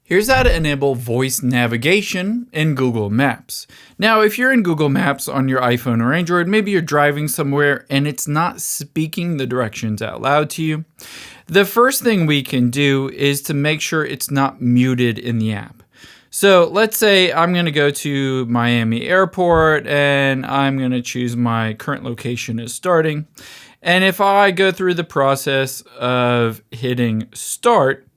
Here's how to enable voice navigation in Google Maps. Now, if you're in Google Maps on your iPhone or Android, maybe you're driving somewhere and it's not speaking the directions out loud to you. The first thing we can do is to make sure it's not muted in the app. So let's say I'm going to go to Miami Airport and I'm going to choose my current location as starting. And if I go through the process of hitting start,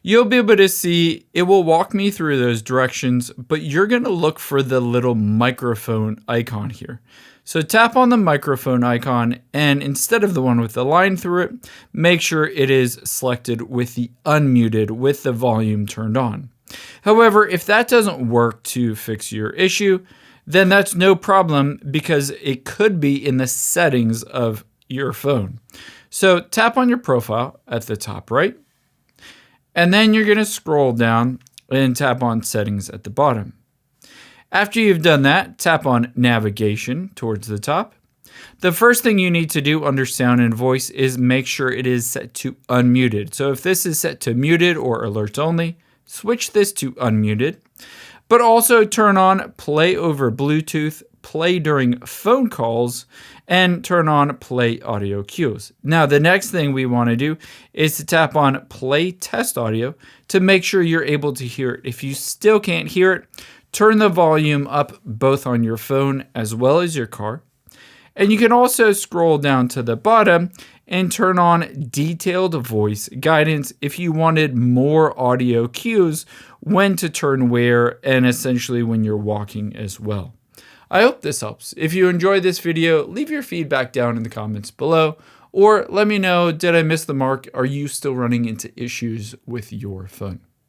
you'll be able to see it will walk me through those directions, but you're going to look for the little microphone icon here. So tap on the microphone icon, and instead of the one with the line through it, make sure it is selected with the unmuted with the volume turned on. However, if that doesn't work to fix your issue, then that's no problem because it could be in the settings of your phone. So tap on your profile at the top right. And then you're going to scroll down and tap on settings at the bottom. After you've done that, tap on navigation towards the top. The first thing you need to do under sound and voice is make sure it is set to unmuted. So if this is set to muted or alerts only, switch this to unmuted, but also turn on play over Bluetooth, play during phone calls, and turn on play audio cues. Now, the next thing we want to do is to tap on play test audio to make sure you're able to hear it. If you still can't hear it, turn the volume up both on your phone as well as your car. And you can also scroll down to the bottom and turn on detailed voice guidance if you wanted more audio cues when to turn where and essentially when you're walking as well. I hope this helps. If you enjoyed this video, leave your feedback down in the comments below, or let me know, did I miss the mark? Are you still running into issues with your phone?